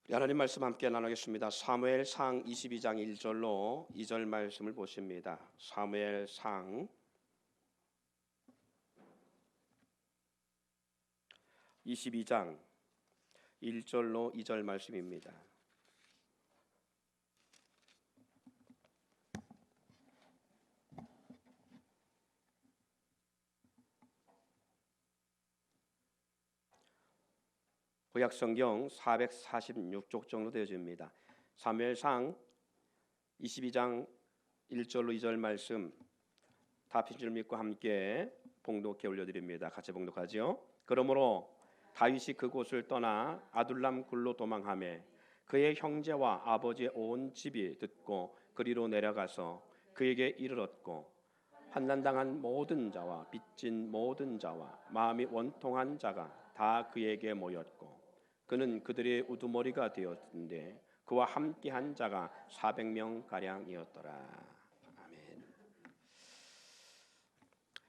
하나님 말씀 함께 나누겠습니다. 사무엘상 22장 1절로 2절 말씀을 보십니다. 사무엘상 22장 1절로 2절 말씀입니다. 구약성경 446쪽 정도 되어집니다. 사무엘상 22장 1절로 2절 말씀 다 핀 줄 믿고 함께 봉독해 올려드립니다. 같이 봉독하죠. 그러므로 다윗이 그곳을 떠나 아둘람 굴로 도망하매 그의 형제와 아버지의 온 집이 듣고 그리로 내려가서 그에게 이르렀고 환난당한 모든 자와 빚진 모든 자와 마음이 원통한 자가 다 그에게 모였고 그는 그들의 우두머리가 되었는데 그와 함께한 자가 400명 가량이었더라. 아멘.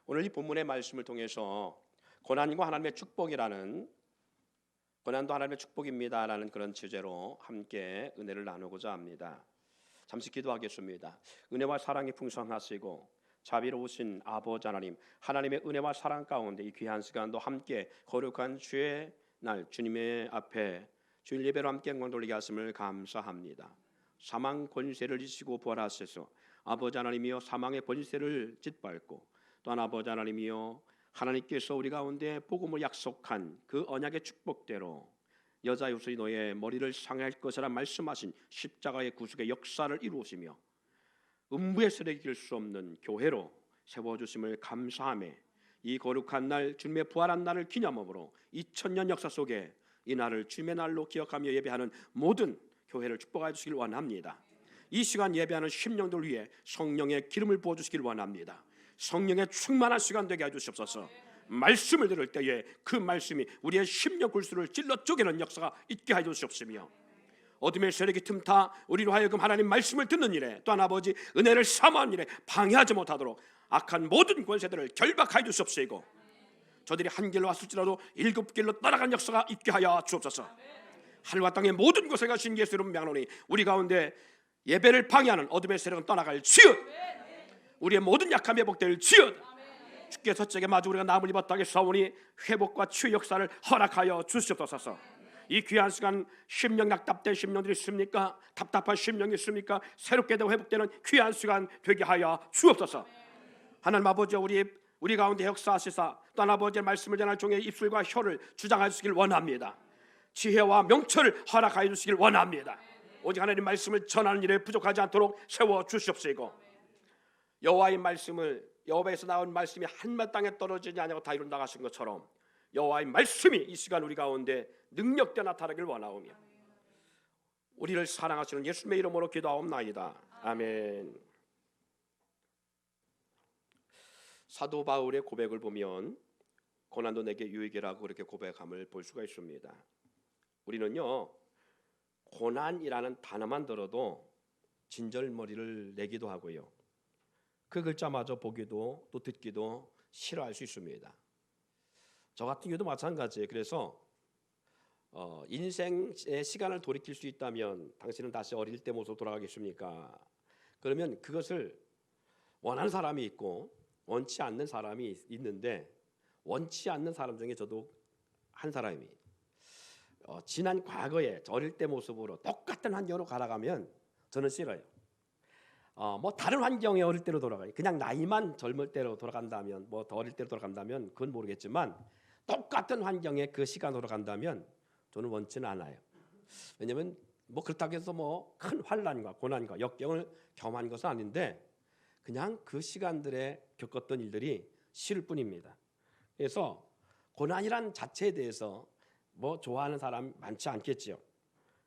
오늘 이 본문의 말씀을 통해서 고난과 하나님의 축복이라는 고난도 하나님의 축복입니다라는 그런 주제로 함께 은혜를 나누고자 합니다. 잠시 기도하겠습니다. 은혜와 사랑이 풍성하시고 자비로우신 아버지 하나님, 하나님의 은혜와 사랑 가운데 이 귀한 시간도 함께 거룩한 주의 날 주님의 앞에 주일 예배로 함께 영광 돌리게 하심을 감사합니다. 사망 권세를 이시고 부활하셔서 아버지 하나님이여 사망의 권세를 짓밟고 또한 아버지 하나님이여 하나님께서 우리 가운데 복음을 약속한 그 언약의 축복대로 여자 요술이 너의 머리를 상할 것이라 말씀하신 십자가의 구속의 역사를 이루시며 음부의 세력이 이길 수 없는 교회로 세워주심을 감사하며 이 거룩한 날 주님의 부활한 날을 기념함으로 2000년 역사 속에 이 날을 주님의 날로 기억하며 예배하는 모든 교회를 축복하여 주시길 원합니다. 이 시간 예배하는 심령들 위해 성령의 기름을 부어주시길 원합니다. 성령의 충만한 시간 되게 해주시옵소서. 말씀을 들을 때에 그 말씀이 우리의 심령 골수를 찔러 쪼개는 역사가 있게 해주시옵시며 어둠의 세력이 틈타 우리로 하여금 하나님 말씀을 듣는 일에 또한 아버지 은혜를 사모하는 일에 방해하지 못하도록 악한 모든 권세들을 결박하여 주시옵시고 저들이 한 길로 왔을지라도 7길로 따라간 역사가 있게 하여 주옵소서. 하늘과 땅의 모든 곳에 가신 예수 이름 명하노니 우리 가운데 예배를 방해하는 어둠의 세력은 떠나갈 지읒 우리의 모든 약함 회복될 지읒 주께서 저에게 마주 우리가 남을 입었다게 싸우니 회복과 치유 역사를 허락하여 주시옵소서. 이 귀한 시간 심령 낙답된 심령들이 있습니까? 답답한 심령이 있습니까? 새롭게 되고 회복되는 귀한 시간 되게 하여 주옵소서. 하나님 아버지 우리 가운데 역사하시사 또한 아버지의 말씀을 전할 종의 입술과 혀를 주장하시길 원합니다. 지혜와 명철을 허락하여 주시길 원합니다. 오직 하나님 말씀을 전하는 일에 부족하지 않도록 세워 주시옵시고 여호와의 말씀을 여호와에서 나온 말씀이 한낱 땅에 떨어지지 않냐고 다 이룬다 하신 것처럼 여호와의 말씀이 이 시간 우리 가운데 능력되어 나타나길 원하오며 우리를 사랑하시는 예수님의 이름으로 기도하옵나이다. 아멘. 사도 바울의 고백을 보면 고난도 내게 유익이라고 그렇게 고백함을 볼 수가 있습니다. 우리는요 고난이라는 단어만 들어도 진절머리를 내기도 하고요 그 글자마저 보기도 또 듣기도 싫어할 수 있습니다. 저 같은 경우도 마찬가지예요. 그래서 인생의 시간을 돌이킬 수 있다면 당신은 다시 어릴 때 모습으로 돌아가겠습니까? 그러면 그것을 원하는 사람이 있고 원치 않는 사람이 있는데 원치 않는 사람 중에 저도 한 사람이 지난 과거에 어릴 때 모습으로 똑같은 환경으로 가라가면 저는 싫어요. 뭐 다른 환경에 어릴 때로 돌아가요. 그냥 나이만 젊을 때로 돌아간다면 뭐 더 어릴 때로 돌아간다면 그건 모르겠지만 똑같은 환경에 그 시간으로 간다면 저는 원치는 않아요. 왜냐하면 뭐 그렇다고 해서 뭐 큰 환난과 고난과 역경을 경험한 것은 아닌데 그냥 그 시간들에 겪었던 일들이 싫을 뿐입니다. 그래서 고난이란 자체에 대해서 뭐 좋아하는 사람 많지 않겠지요.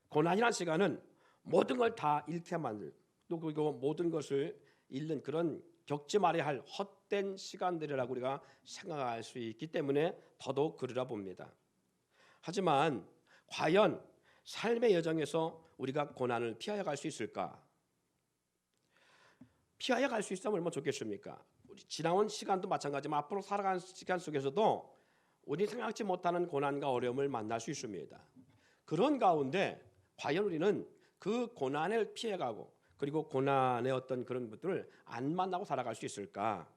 고난이란 시간은 모든 걸 다 잃게 만들 또 그리고 모든 것을 잃는 그런 겪지 말아야 할 헛된 시간들이라고 우리가 생각할 수 있기 때문에 더더욱 그러라 봅니다. 하지만 과연 삶의 여정에서 우리가 고난을 피하여 갈 수 있을까? 피하여 갈 수 있으면 얼마나 좋겠습니까? 우리 지나온 시간도 마찬가지지만 앞으로 살아가는 시간 속에서도 우리 생각지 못하는 고난과 어려움을 만날 수 있습니다. 그런 가운데 과연 우리는 그 고난을 피해가고 그리고 고난의 어떤 그런 것들을 안 만나고 살아갈 수 있을까?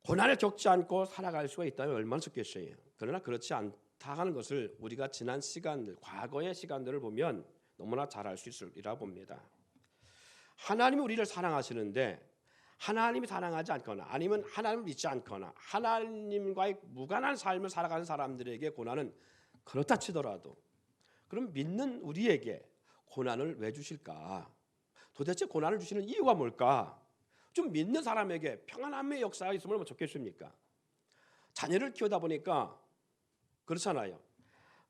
고난을 겪지 않고 살아갈 수가 있다면 얼마나 좋겠어요. 그러나 그렇지 않다 하는 것을 우리가 지난 시간들, 과거의 시간들을 보면 너무나 잘 알 수 있으리라 봅니다. 하나님이 우리를 사랑하시는데 하나님이 사랑하지 않거나 아니면 하나님을 믿지 않거나 하나님과의 무관한 삶을 살아가는 사람들에게 고난은 그렇다 치더라도 그럼 믿는 우리에게 고난을 왜 주실까? 도대체 고난을 주시는 이유가 뭘까? 좀 믿는 사람에게 평안함의 역사가 있으면 뭐 좋겠습니까? 자녀를 키우다 보니까 그렇잖아요.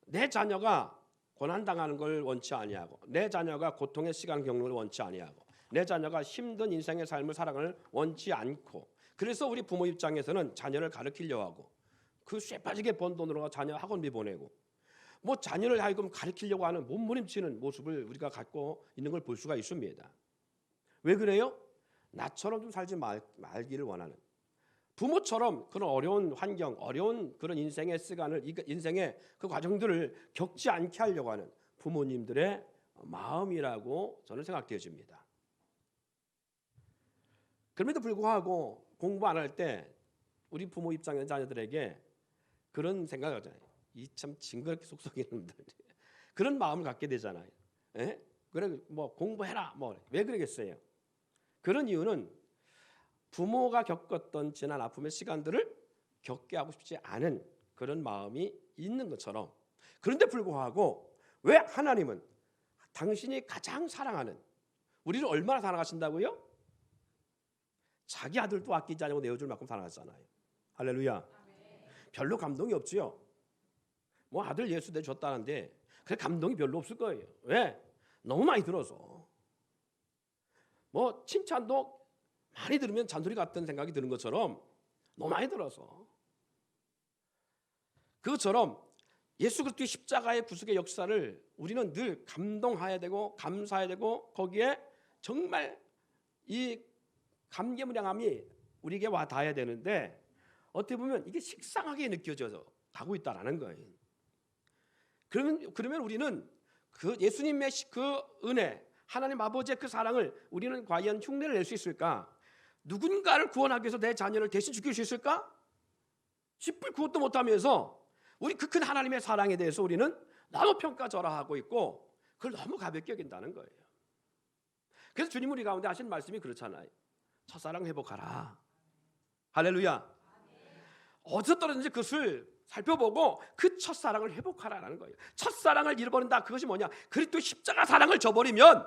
내 자녀가 고난당하는 걸 원치 아니하고 내 자녀가 고통의 시간 겪는 걸 원치 아니하고 내 자녀가 힘든 인생의 삶을 살아가는 원치 않고 그래서 우리 부모 입장에서는 자녀를 가르치려고 하고 그 쇠빠지게 번 돈으로 자녀 학원비 보내고 뭐 자녀를 하여금 가르치려고 하는 몸부림치는 모습을 우리가 갖고 있는 걸 볼 수가 있습니다. 왜 그래요? 나처럼 좀 살지 말기를 원하는 부모처럼 그런 어려운 환경, 어려운 그런 인생의 시간을 인생의 그 과정들을 겪지 않게 하려고 하는 부모님들의 마음이라고 저는 생각되어집니다. 그럼에도 불구하고 공부 안 할 때 우리 부모 입장의 자녀들에게 그런 생각을 하잖아요. 이 참 징그럽게 속썩이는 놈들 그런 마음을 갖게 되잖아요. 에? 그래 뭐 공부해라 뭐 왜 그러겠어요? 그런 이유는 부모가 겪었던 지난 아픔의 시간들을 겪게 하고 싶지 않은 그런 마음이 있는 것처럼 그런데 불구하고 왜 하나님은 당신이 가장 사랑하는 우리를 얼마나 사랑하신다고요? 자기 아들도 아끼지 않고 내어줄 만큼 사랑하잖아요. 할렐루야. 별로 감동이 없지요. 뭐 아들 예수 내줬다는데 그 감동이 별로 없을 거예요. 왜? 너무 많이 들어서. 뭐 칭찬도 많이 들으면 잔소리 같은 생각이 드는 것처럼 너무 많이 들어서 그것처럼 예수 그리스도의 십자가의 구속의 역사를 우리는 늘 감동해야 되고 감사해야 되고 거기에 정말 이 감개무량함이 우리에게 와 닿아야 되는데 어떻게 보면 이게 식상하게 느껴져서 가고 있다라는 거예요. 그러면 우리는 그 예수님의 그 은혜 하나님 아버지의 그 사랑을 우리는 과연 흉내를 낼 수 있을까? 누군가를 구원하기 위해서 내 자녀를 대신 죽일 수 있을까? 쥐뿔 그것도 못하면서 우리 그 큰 하나님의 사랑에 대해서 우리는 너무 평가절하하고 있고 그걸 너무 가볍게 여긴다는 거예요. 그래서 주님 우리 가운데 하신 말씀이 그렇잖아요. 첫사랑 회복하라. 할렐루야. 어디서 떨어졌는지 그것을 살펴보고 그 첫사랑을 회복하라는 거예요. 첫사랑을 잃어버린다. 그것이 뭐냐? 그리스도 십자가 사랑을 저버리면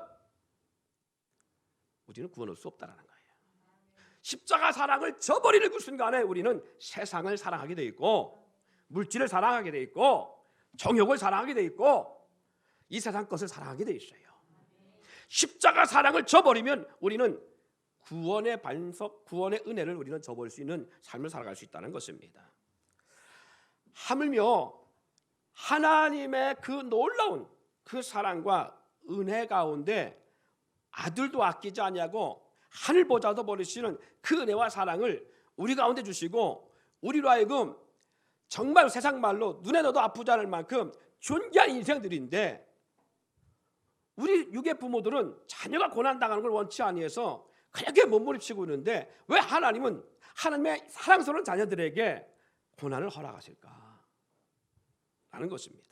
우리는 구원할 수 없다는 거예요. 십자가 사랑을 저버리는 그 순간에 우리는 세상을 사랑하게 돼 있고 물질을 사랑하게 돼 있고 정욕을 사랑하게 돼 있고 이 세상 것을 사랑하게 돼 있어요. 십자가 사랑을 저버리면 우리는 구원의 반석, 구원의 은혜를 우리는 저버릴 수 있는 삶을 살아갈 수 있다는 것입니다. 하물며 하나님의 그 놀라운 그 사랑과 은혜 가운데 아들도 아끼지 아니하고 하늘보다도 버리시는 그 은혜와 사랑을 우리 가운데 주시고 우리로 하여금 정말 세상 말로 눈에 넣어도 아프지 않을 만큼 존귀한 인생들인데 우리 육의 부모들은 자녀가 고난당하는 걸 원치 아니해서 그렇게 몸부림치고 있는데 왜 하나님은 하나님의 사랑스러운 자녀들에게 고난을 허락하실까? 라는 것입니다.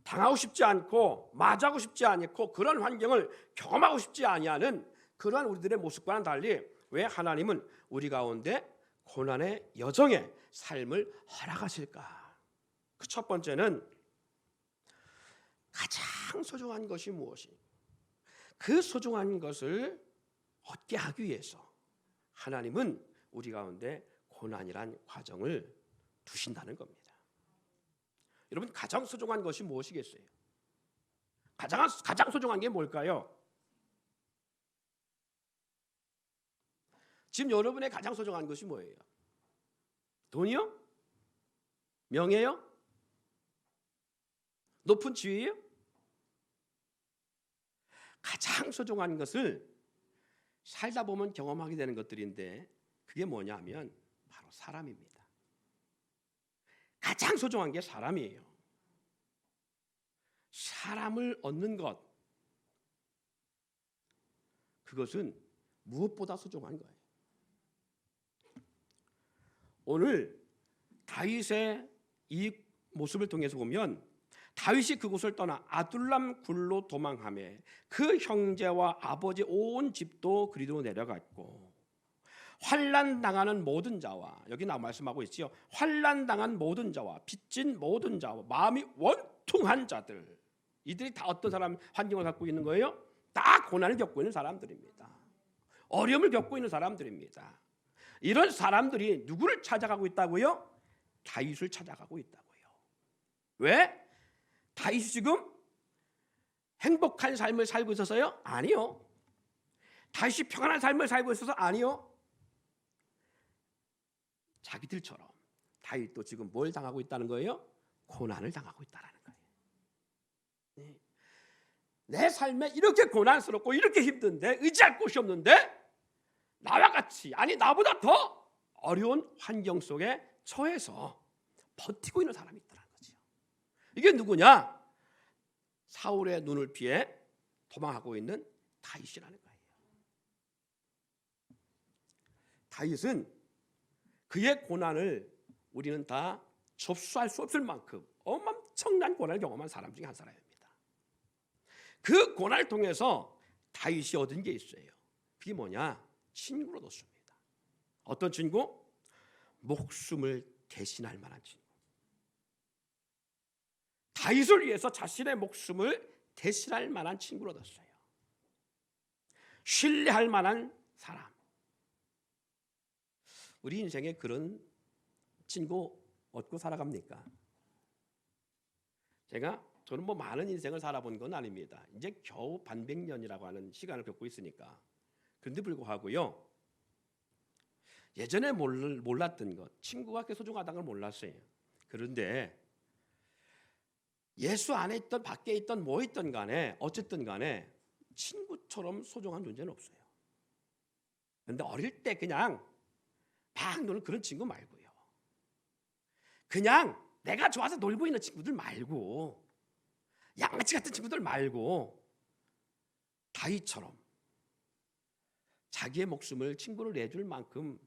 당하고 싶지 않고 맞아하고 싶지 않고 그런 환경을 경험하고 싶지 아니하는 그러한 우리들의 모습과는 달리 왜 하나님은 우리 가운데 고난의 여정의 삶을 허락하실까? 그 첫 번째는 가장 소중한 것이 무엇이? 그 소중한 것을 얻게 하기 위해서 하나님은 우리 가운데 고난이란 과정을 두신다는 겁니다. 여러분 가장 소중한 것이 무엇이겠어요? 가장 소중한 게 뭘까요? 지금 여러분의 가장 소중한 것이 뭐예요? 돈이요? 명예요? 높은 지위요? 가장 소중한 것을 살다 보면 경험하게 되는 것들인데 그게 뭐냐면 바로 사람입니다. 가장 소중한 게 사람이에요. 사람을 얻는 것, 그것은 무엇보다 소중한 거예요. 오늘 다윗의 이 모습을 통해서 보면 다윗이 그곳을 떠나 아둘람 굴로 도망하며 그 형제와 아버지 온 집도 그리로 내려갔고, 환난 당하는 모든 자와, 여기 나 말씀하고 있지요. 환난 당한 모든 자와 빚진 모든 자와 마음이 원통한 자들, 이들이 다 어떤 사람 환경을 갖고 있는 거예요? 다 고난을 겪고 있는 사람들입니다. 어려움을 겪고 있는 사람들입니다. 이런 사람들이 누구를 찾아가고 있다고요? 다윗을 찾아가고 있다고요. 왜? 다윗이 지금 행복한 삶을 살고 있어서요? 아니요. 다윗이 평안한 삶을 살고 있어서 아니요. 자기들처럼 다윗도 지금 뭘 당하고 있다는 거예요? 고난을 당하고 있다는 거예요. 네. 내 삶에 이렇게 고난스럽고 이렇게 힘든데, 의지할 곳이 없는데 나와 같이, 아니 나보다 더 어려운 환경 속에 처해서 버티고 있는 사람이 있다는 거죠. 이게 누구냐? 사울의 눈을 피해 도망하고 있는 다윗이라는 거예요. 다윗은 그의 고난을 우리는 다 접수할 수 없을 만큼 엄청난 고난을 경험한 사람 중에 한 사람입니다. 그 고난을 통해서 다윗이 얻은 게 있어요. 그게 뭐냐? 친구를 얻었습니다. 어떤 친구? 목숨을 대신할 만한 친구. 다윗을 위해서 자신의 목숨을 대신할 만한 친구를 얻었어요. 신뢰할 만한 사람. 우리 인생에 그런 친구 얻고 살아갑니까? 저는 많은 인생을 살아본 건 아닙니다. 이제 겨우 반백년이라고 하는 시간을 겪고 있으니까. 그런데 불구하고요, 예전에 몰랐던 것, 친구가 그렇게 소중하다는 걸 몰랐어요. 그런데 예수 안에 있던 밖에 있던 뭐 있던 간에 어쨌든 간에 친구처럼 소중한 존재는 없어요. 그런데 어릴 때 그냥 막 노는 그런 친구 말고요, 그냥 내가 좋아서 놀고 있는 친구들 말고, 양아치 같은 친구들 말고, 다윗처럼 자기의 목숨을 친구를 내줄 만큼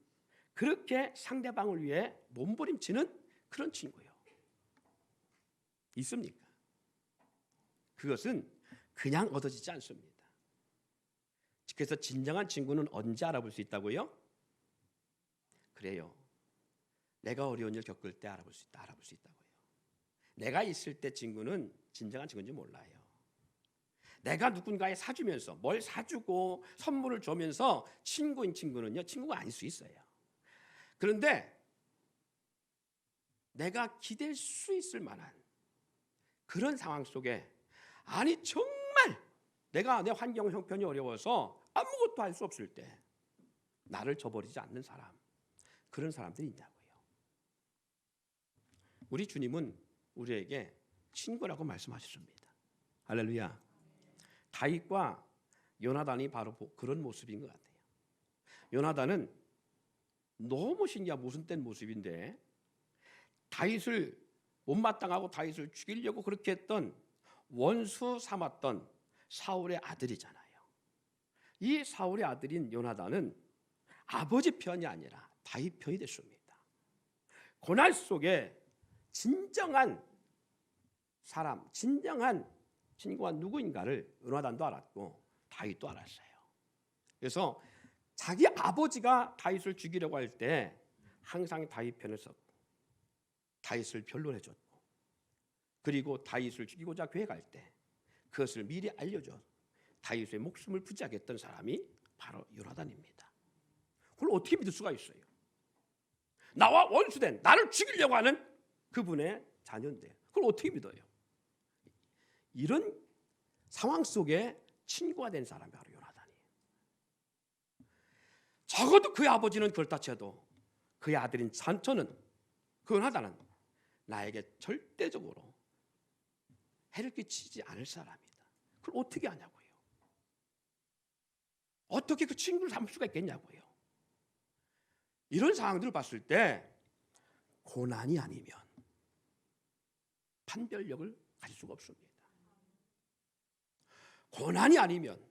그렇게 상대방을 위해 몸부림치는 그런 친구예요. 있습니까? 그것은 그냥 얻어지지 않습니다. 그래서 진정한 친구는 언제 알아볼 수 있다고요? 그래요. 내가 어려운 일 겪을 때 알아볼 수 있다고요. 내가 있을 때 친구는 진정한 친구인지 몰라요. 내가 누군가에 사주면서, 뭘 사주고 선물을 주면서 친구인 친구는요, 친구가 아닐 수 있어요. 그런데 내가 기댈 수 있을 만한 그런 상황 속에, 아니 정말 내가 내 환경 형편이 어려워서 아무것도 할 수 없을 때 나를 저버리지 않는 사람, 그런 사람들이 있냐고요. 우리 주님은 우리에게 친구라고 말씀하셨습니다. 할렐루야. 다윗과 요나단이 바로 그런 모습인 것 같아요. 요나단은 너무 신기한 모순된 모습인데, 다윗을 못마땅하고 다윗을 죽이려고 그렇게 했던, 원수 삼았던 사울의 아들이잖아요. 이 사울의 아들인 요나단은 아버지 편이 아니라 다윗 편이 됐습니다. 고난 속에 진정한 사람, 진정한 친구가 누구인가를 요나단도 알았고 다윗도 알았어요. 그래서 자기 아버지가 다윗을 죽이려고 할 때 항상 다윗 편을 섰고, 다윗을 변론해줬고, 그리고 다윗을 죽이고자 계획할 때 그것을 미리 알려줘 다윗의 목숨을 부지하겠던 사람이 바로 요나단입니다. 그걸 어떻게 믿을 수가 있어요? 나와 원수된, 나를 죽이려고 하는 그분의 자녀인데 그걸 어떻게 믿어요? 이런 상황 속에 친구가 된 사람이 바로 요나단이에요. 적어도 그의 아버지는 그렇다 쳐도 그의 아들인 산초는, 그 요나단은 나에게 절대적으로 해를 끼치지 않을 사람이다. 그걸 어떻게 하냐고요? 어떻게 그 친구를 삼을 수가 있겠냐고요? 이런 상황들을 봤을 때 고난이 아니면 판별력을 가질 수가 없습니다. 고난이 아니면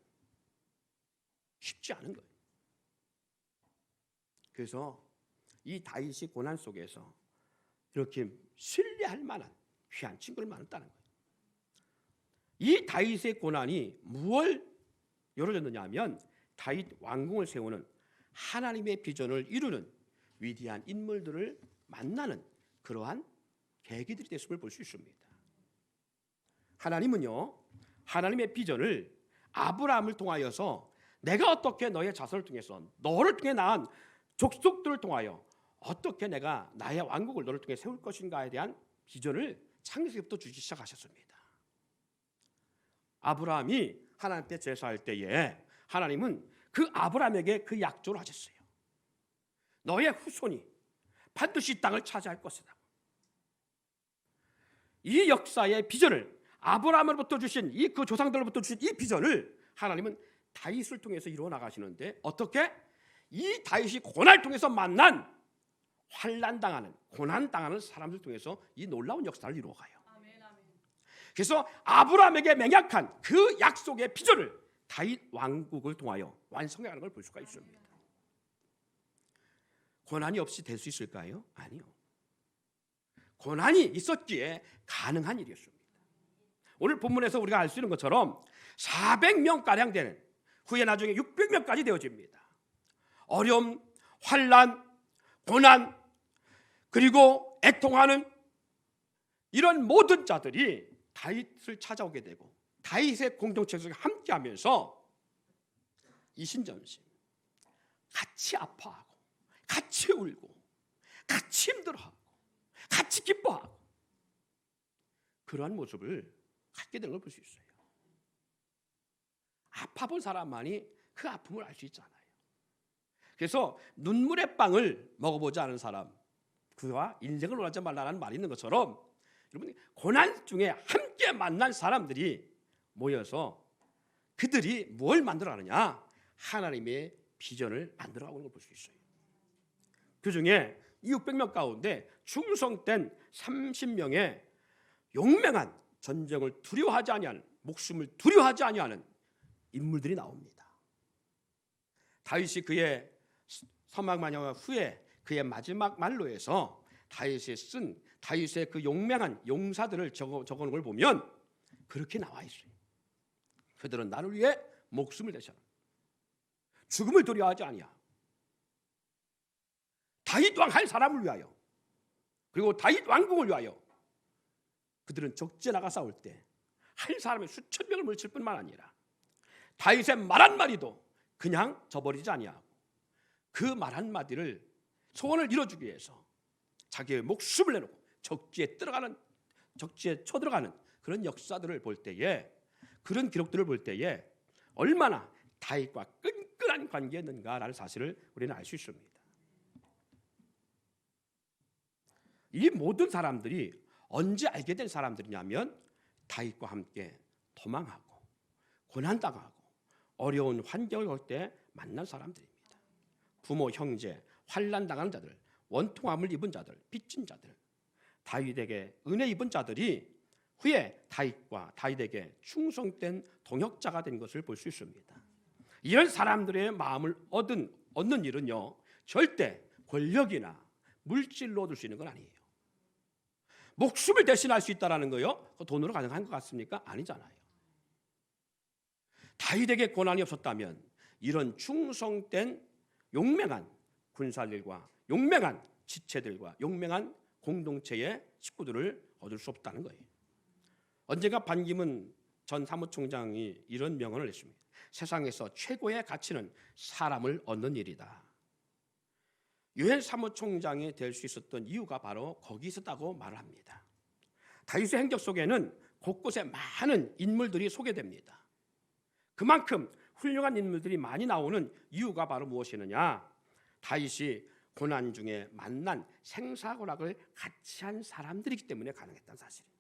쉽지 않은 거예요. 그래서 이 다윗이 고난 속에서 이렇게 신뢰할 만한 귀한 친구를 만났다는 거예요. 이 다윗의 고난이 무엇을 열어줬느냐 하면 다윗 왕궁을 세우는 하나님의 비전을 이루는 위대한 인물들을 만나는 그러한 계기들이 됐음을 볼 수 있습니다. 하나님은요, 하나님의 비전을 아브라함을 통하여서 내가 어떻게 너의 자손을 통해서 너를 통해 낳은 족속들을 통하여 어떻게 내가 나의 왕국을 너를 통해 세울 것인가에 대한 비전을 창세기부터 주기 시작하셨습니다. 아브라함이 하나님께 제사할 때에 하나님은 그 아브라함에게 그 약조를 하셨어요. 너의 후손이 반드시 땅을 차지할 것이다. 이 역사의 비전을 아브라함으로부터 주신 그 조상들로부터 주신 이 비전을 하나님은 다윗을 통해서 이루어 나가시는데 어떻게? 이 다윗이 고난을 통해서 만난 환난당하는 고난당하는 사람들 통해서 이 놀라운 역사를 이루어가요. 그래서 아브라함에게 맹약한 그 약속의 비전을 다윗 왕국을 통하여 완성해가는 걸 볼 수가 있습니다. 고난이 없이 될 수 있을까요? 아니요. 고난이 있었기에 가능한 일이었습니다. 오늘 본문에서 우리가 알 수 있는 것처럼 400명가량 되는 후에 나중에 600명까지 되어집니다. 어려움, 환난, 고난, 그리고 애통하는 이런 모든 자들이 다윗을 찾아오게 되고 다윗의 공동체 속에 함께하면서 이신전심 같이 아파하고 같이 울고 같이 힘들어하고 같이 기뻐하고 그러한 모습을 갖게 되는 걸 볼 수 있어요. 아파본 사람만이 그 아픔을 알 수 있잖아요. 그래서 눈물의 빵을 먹어보지 않은 사람 그와 인생을 원하지 말라는 말이 있는 것처럼 여러분 고난 중에 함께 만난 사람들이 모여서 그들이 뭘 만들어가느냐 하나님의 비전을 만들어가는 걸 볼 수 있어요. 그중에 이 600명 가운데 충성된 30명의 용맹한 전쟁을 두려워하지 아니하는 목숨을 두려워하지 아니하는 인물들이 나옵니다. 다윗이 그의 사망 후에 그의 마지막 말로에서 다윗의 그 용맹한 용사들을 적어놓은 걸 보면 그렇게 나와 있어요. 그들은 나를 위해 목숨을 내셨다. 죽음을 두려워하지 아니하. 다윗 왕 할 사람을 위하여 그리고 다윗 왕궁을 위하여 그들은 적지에 나가 싸울 때 한 사람의 수천 명을 물칠 뿐만 아니라 다윗의 말 한마디도 그냥 저버리지 아니하고 그 말 한마디를 소원을 이뤄주기 위해서 자기의 목숨을 내놓고 적지에 쳐들어가는 그런 역사들을 볼 때에 그런 기록들을 볼 때에 얼마나 다윗과 끈끈한 관계였는가라는 사실을 우리는 알 수 있습니다. 이 모든 사람들이 언제 알게 된 사람들이냐면 다윗과 함께 도망하고 고난당하고 어려운 환경을 올 때 만난 사람들입니다. 부모, 형제, 환난당하는 자들, 원통함을 입은 자들, 빚진 자들, 다윗에게 은혜 입은 자들이 후에 다윗에게 충성된 동역자가 된 것을 볼 수 있습니다. 이런 사람들의 마음을 얻는 일은요 절대 권력이나 물질로 얻을 수 있는 건 아니에요. 목숨을 대신할 수 있다는 거요 돈으로 가능한 것 같습니까? 아니잖아요. 다윗에게 고난이 없었다면 이런 충성된 용맹한 군사들과 용맹한 지체들과 용맹한 공동체의 식구들을 얻을 수 없다는 거예요. 언젠가 반기문 전 사무총장이 이런 명언을 했습니다. 세상에서 최고의 가치는 사람을 얻는 일이다. 유엔 사무총장이 될 수 있었던 이유가 바로 거기 있었다고 말을 합니다. 다윗의 행적 속에는 곳곳에 많은 인물들이 소개됩니다. 그만큼 훌륭한 인물들이 많이 나오는 이유가 바로 무엇이느냐? 다윗이 고난 중에 만난 생사고락을 같이 한 사람들이기 때문에 가능했다는 사실이에요.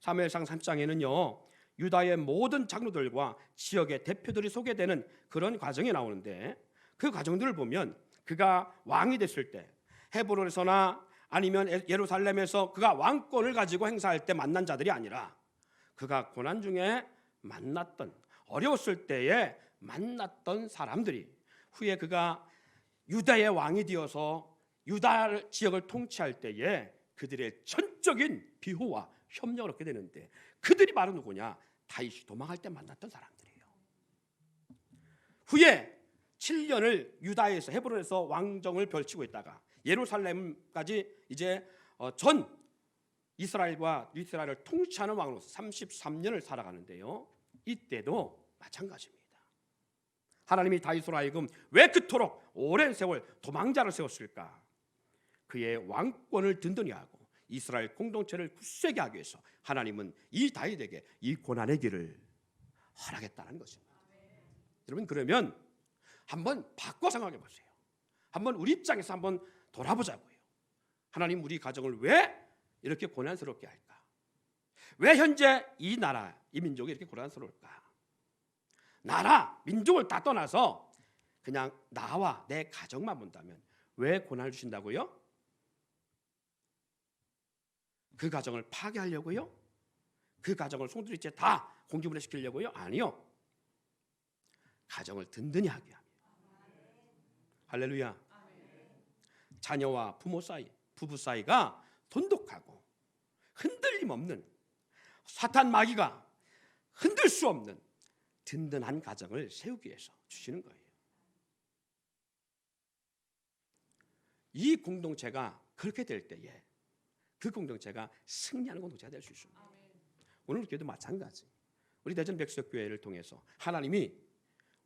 사무엘상 3장에는요 유다의 모든 장로들과 지역의 대표들이 소개되는 그런 과정이 나오는데 그 과정들을 보면 그가 왕이 됐을 때 헤브론에서나 아니면 예루살렘에서 그가 왕권을 가지고 행사할 때 만난 자들이 아니라 그가 고난 중에 만났던 어려웠을 때에 만났던 사람들이 후에 그가 유다의 왕이 되어서 유다 지역을 통치할 때에 그들의 전적인 비호와 협력을 얻게 되는데, 그들이 바로 누구냐? 다윗이 도망할 때 만났던 사람들이에요. 후에 7년을 유다에서 헤브론에서 왕정을 펼치고 있다가 예루살렘까지 이제 전 이스라엘을 통치하는 왕으로서 33년을 살아가는데요, 이때도 마찬가지입니다. 하나님이 다윗으로 하여금 왜 그토록 오랜 세월 도망자를 세웠을까? 그의 왕권을 든든히 하고 이스라엘 공동체를 굳세게 하기 위해서 하나님은 이 다윗에게 이 고난의 길을 허락했다는 것입니다. 여러분, 그러면 한번 바꿔 생각해 보세요. 한번 우리 입장에서 한번 돌아보자고요. 하나님, 우리 가정을 왜 이렇게 고난스럽게 할까? 왜 현재 이 나라, 이 민족이 이렇게 고난스러울까? 나라, 민족을 다 떠나서 그냥 나와 내 가정만 본다면 왜 고난을 주신다고요? 그 가정을 파괴하려고요? 그 가정을 송두리째 다 공기분해시키려고요? 아니요. 가정을 든든히 하게 합니다. 할렐루야. 자녀와 부모 사이, 부부 사이가 돈독하고 흔들림 없는, 사탄 마귀가 흔들 수 없는 든든한 가정을 세우기 위해서 주시는 거예요. 이 공동체가 그렇게 될 때에 그 공동체가 승리하는 공동체가 될 수 있습니다. 오늘 교회도 마찬가지. 우리 대전 백석교회를 통해서 하나님이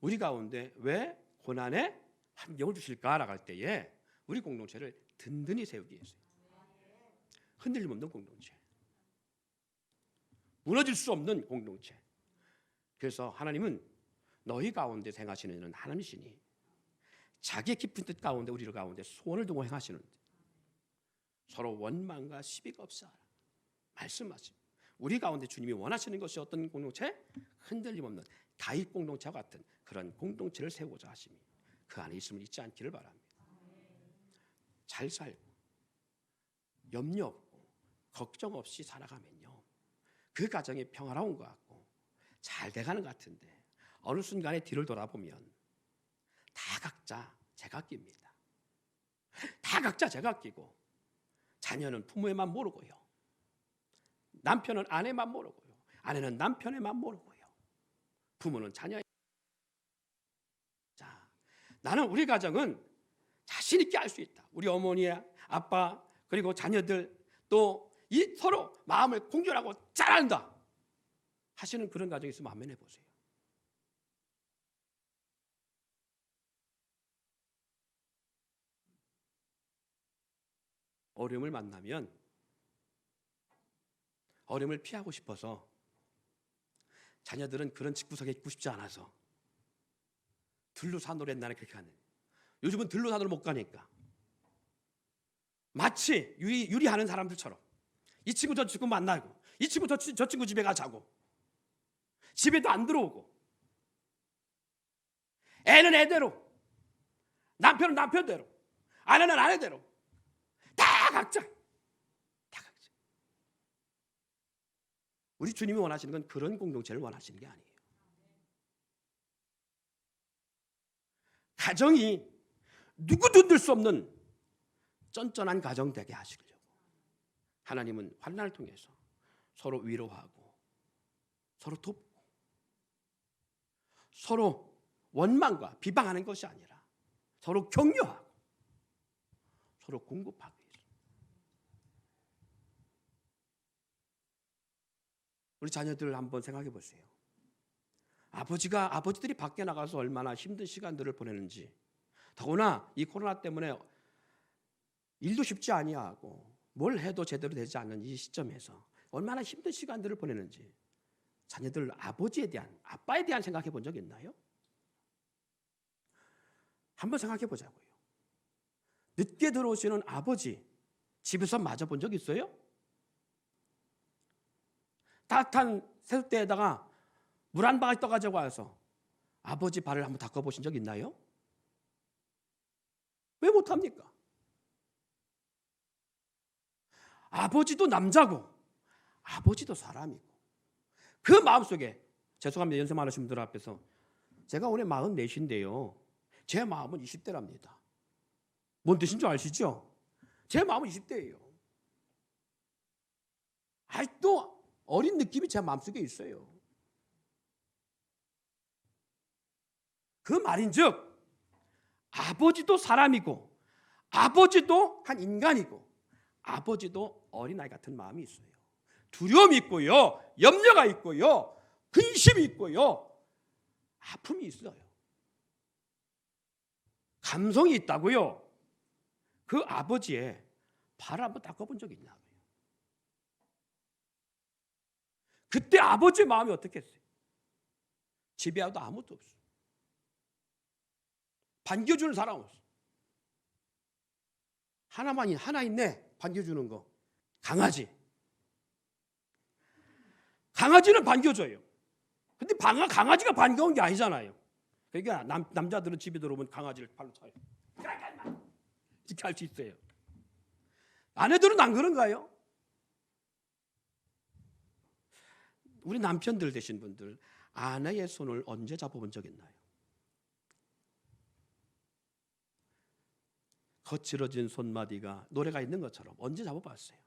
우리 가운데 왜 고난의 환경을 주실까라고 할 때에 우리 공동체를 든든히 세우기 위해서요. 흔들림 없는 공동체, 무너질 수 없는 공동체. 그래서 하나님은 너희 가운데 행하시는 일은 하나님이시니 자기의 깊은 뜻 가운데 우리 가운데 소원을 두고 행하시는데 서로 원망과 시비가 없어 말씀하십니다. 우리 가운데 주님이 원하시는 것이 어떤 공동체? 흔들림 없는 다윗 공동체와 같은 그런 공동체를 세우고자 하심이 그 안에 있음을 잊지 않기를 바랍니다. 잘 살고 염려 없고 걱정 없이 살아가면요, 그 가정이 평화로운 것 같고 잘 돼가는 것 같은데 어느 순간에 뒤를 돌아보면 다 각자 제각기입니다. 다 각자 제각기고 자녀는 부모에만 모르고요, 남편은 아내만 모르고요, 아내는 남편에만 모르고요, 부모는 자녀에. 자, 나는 우리 가정은 자신 있게 할 수 있다. 우리 어머니, 아빠, 그리고 자녀들 또 이 서로 마음을 공존하고 잘한다 하시는 그런 가정이 있으면 한번 해보세요. 어려움을 만나면 어려움을 피하고 싶어서 자녀들은 그런 집구석에 있고 싶지 않아서 들로산으로 옛날에 그렇게 하는, 요즘은 들로산으로 못 가니까 마치 유리하는 사람들처럼 이 친구 저 친구 만나고 이 친구 저 친구 집에 가자고 집에도 안 들어오고, 애는 애대로, 남편은 남편대로, 아내는 아내대로 다 각자. 우리 주님이 원하시는 건 그런 공동체를 원하시는 게 아니에요. 가정이 누구도 흔들 수 없는 쫀쫀한 가정 되게 하시려고 하나님은 환난을 통해서 서로 위로하고 서로 돕고 서로 원망과 비방하는 것이 아니라 서로 격려하고 서로 공급하기 위해서. 우리 자녀들 한번 생각해 보세요. 아버지들이 밖에 나가서 얼마나 힘든 시간들을 보내는지, 더구나 이 코로나 때문에 일도 쉽지 아니하고 뭘 해도 제대로 되지 않는 이 시점에서 얼마나 힘든 시간들을 보내는지 자녀들 아버지에 대한, 아빠에 대한 생각해 본 적 있나요? 한번 생각해 보자고요. 늦게 들어오시는 아버지 집에서 맞아본 적 있어요? 따뜻한 세숫대에다가 물 한 방울 떠가지고 와서 아버지 발을 한번 닦아보신 적 있나요? 왜 못합니까? 아버지도 남자고 아버지도 사람이고 그 마음속에 죄송합니다. 연세 많으신 분들 앞에서. 제가 올해 44인데요. 제 마음은 20대랍니다. 뭔 뜻인 줄 아시죠? 제 마음은 20대예요. 아직도 어린 느낌이 제 마음속에 있어요. 그 말인즉 아버지도 사람이고 아버지도 한 인간이고 아버지도 어린아이 같은 마음이 있어요. 두려움이 있고요. 염려가 있고요. 근심이 있고요. 아픔이 있어요. 감성이 있다고요. 그 아버지의 발을 한번 닦아본 적이 있냐고요. 그때 아버지의 마음이 어떻겠어요? 집에 와도 아무것도 없어. 반겨주는 사람 없어. 하나 있네. 반겨주는 거. 강아지. 강아지는 반겨줘요. 근데 강아지가 반가운 게 아니잖아요. 그러니까 남자들은 집에 들어오면 강아지를 발로 차요. 이렇게 할 수 있어요. 아내들은 안 그런가요? 우리 남편들 되신 분들 아내의 손을 언제 잡아본 적 있나요? 거칠어진 손마디가 노래가 있는 것처럼 언제 잡아봤어요?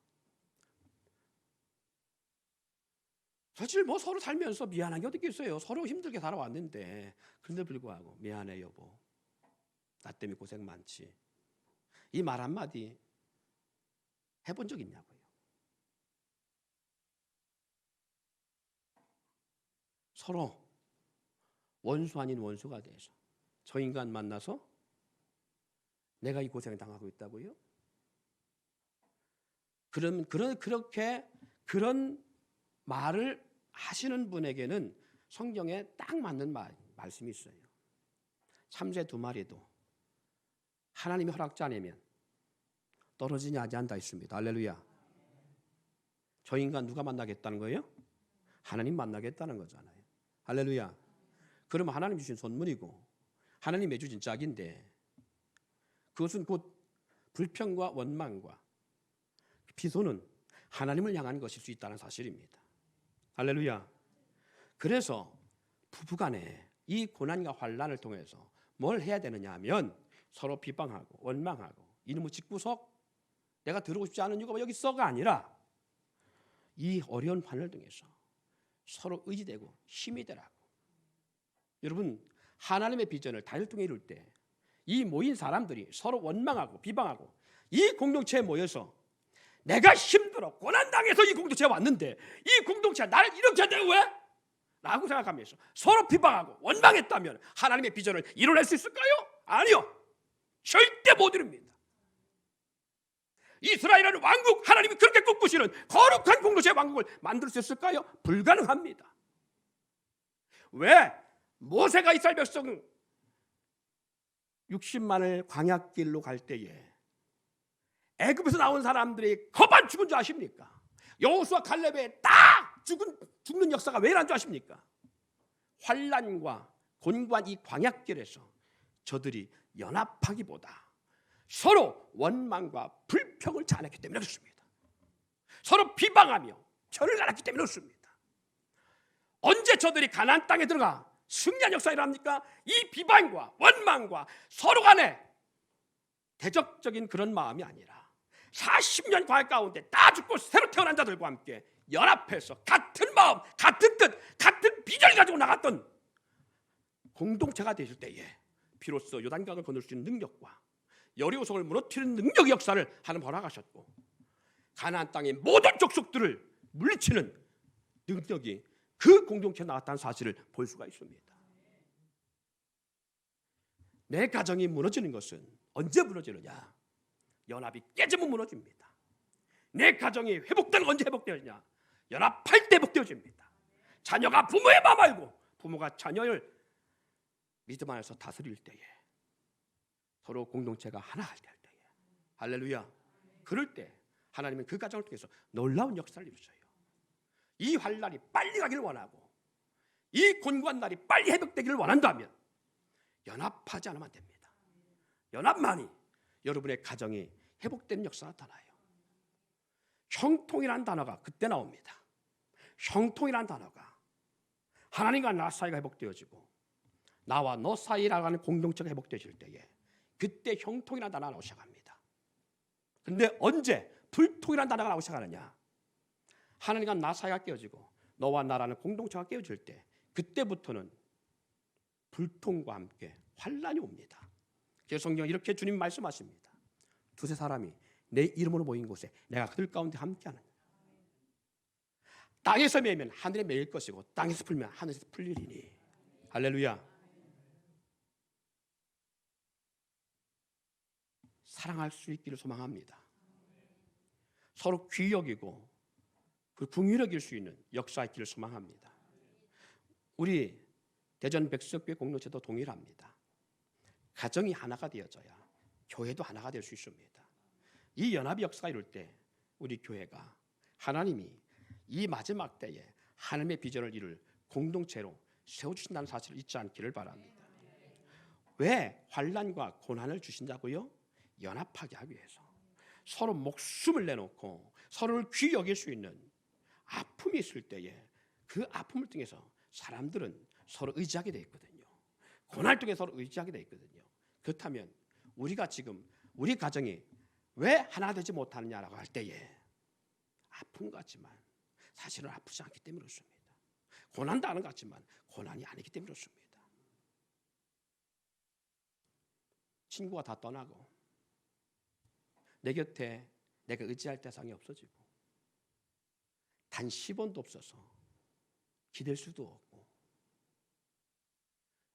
사실 뭐 서로 살면서 미안한 게 어디 있어요. 서로 힘들게 살아왔는데 그런데 불구하고 미안해 여보. 나 때문에 고생 많지. 이 말 한마디 해본 적 있냐고요. 서로 원수 아닌 원수가 돼서 저 인간 만나서 내가 이 고생을 당하고 있다고요? 그렇게 그런 말을 하시는 분에게는 성경에 딱 맞는 말씀이 있어요. 참새 2마리도 하나님이 허락지 않으면 떨어지냐 하지 않다 있습니다. 할렐루야. 저 인간 누가 만나겠다는 거예요? 하나님 만나겠다는 거잖아요. 할렐루야. 그러면 하나님 주신 선물이고 하나님의 주신 짝인데 그것은 곧 불평과 원망과 비소는 하나님을 향한 것일 수 있다는 사실입니다. 할렐루야. 그래서 부부간에 이 고난과 환난을 통해서 뭘 해야 되느냐 하면 서로 비방하고 원망하고 이놈의 집구석 내가 들어오고 싶지 않은 이유가 여기 있어가 아니라 이 어려운 환난을 통해서 서로 의지되고 힘이 되라고. 여러분 하나님의 비전을 다혈통에 이룰 때 이 모인 사람들이 서로 원망하고 비방하고 이 공동체에 모여서 내가 힘들어 고난당해서 이 공동체에 왔는데 이 공동체가 나를 이렇게 한다고 왜? 라고 생각하면서 서로 비방하고 원망했다면 하나님의 비전을 이뤄낼 수 있을까요? 아니요. 절대 못 이룹니다. 이스라엘이라는 왕국 하나님이 그렇게 꿈꾸시는 거룩한 공동체의 왕국을 만들 수 있을까요? 불가능합니다. 왜? 모세가 이스라엘 백성 60만을 광야길로 갈 때에 애굽에서 나온 사람들이 거반 죽은 줄 아십니까? 여호수아 칼렙의 딱 죽는 역사가 왜 일어난 줄 아십니까? 환난과 곤고한 이 광야길에서 저들이 연합하기보다 서로 원망과 불평을 자아냈기 때문에 그렇습니다. 서로 비방하며 편을 갈았기 때문에 그렇습니다. 언제 저들이 가나안 땅에 들어가 승리한 역사가 일어납니까? 이 비방과 원망과 서로 간에 대적적인 그런 마음이 아니라 40년 광야 가운데 다 죽고 새로 태어난 자들과 함께 연합해서 같은 마음, 같은 뜻, 같은 비전을 가지고 나갔던 공동체가 되실 때에 비로소 요단강을 건널 수 있는 능력과 여리고성을 무너뜨리는 능력의 역사를 하나님 허락하셨고 가나안 땅의 모든 족속들을 물리치는 능력이 그 공동체에 나왔다는 사실을 볼 수가 있습니다. 내 가정이 무너지는 것은 언제 무너지느냐? 연합이 깨지면 무너집니다. 내 가정이 회복되는 언제 회복되느냐? 연합할 때 회복되어집니다. 자녀가 부모의 마음 알고 부모가 자녀를 믿음 안에서 다스릴 때에 서로 공동체가 하나 할 때에 할렐루야. 그럴 때 하나님은 그 가정을 통해서 놀라운 역사를 이루셔요. 이 환난이 빨리 가기를 원하고 이 곤고한 날이 빨리 회복되기를 원한다면 연합하지 않으면 안 됩니다. 연합만이 여러분의 가정이 회복되는 역사가 나타나요. 형통이라는 단어가 그때 나옵니다. 형통이라는 단어가 하나님과 나 사이가 회복되어지고 나와 너 사이라고 하는 공동체가 회복되어질 때에 그때 형통이라는 단어가 나오기 시작합니다. 그런데 언제 불통이라는 단어가 나오기 시작하느냐? 하나님과 나 사이가 깨어지고 너와 나라는 공동체가 깨어질 때 그때부터는 불통과 함께 환란이 옵니다. 그래서 성경은 이렇게 주님 말씀하십니다. 두세 사람이 내 이름으로 모인 곳에 내가 그들 가운데 함께하는. 땅에서 매면 하늘에 매일 것이고 땅에서 풀면 하늘에서 풀리리니. 할렐루야. 사랑할 수 있기를 소망합니다. 서로 귀히 여기고 그 긍휼히 여길 수 있는 역사 있기를 소망합니다. 우리 대전 백석교회 공동체도 동일합니다. 가정이 하나가 되어져야 교회도 하나가 될 수 있습니다. 이 연합의 역사가 이룰 때 우리 교회가 하나님이 이 마지막 때에 하나님의 비전을 이룰 공동체로 세워주신다는 사실을 잊지 않기를 바랍니다. 왜 환난과 고난을 주신다고요? 연합하게 하기 위해서. 서로 목숨을 내놓고 서로를 귀히 여길 수 있는 아픔이 있을 때에 그 아픔을 통해서 사람들은 서로 의지하게 되어 있거든요. 고난을 통해 서로 의지하게 되어 있거든요. 그렇다면 우리가 지금 우리 가정이 왜 하나 되지 못하느냐라고 할 때에 아픈 것 같지만 사실은 아프지 않기 때문에 그렇습니다. 고난도 하는 것 같지만 고난이 아니기 때문에 그렇습니다. 친구가 다 떠나고 내 곁에 내가 의지할 대상이 없어지고 단 10원도 없어서 기댈 수도 없고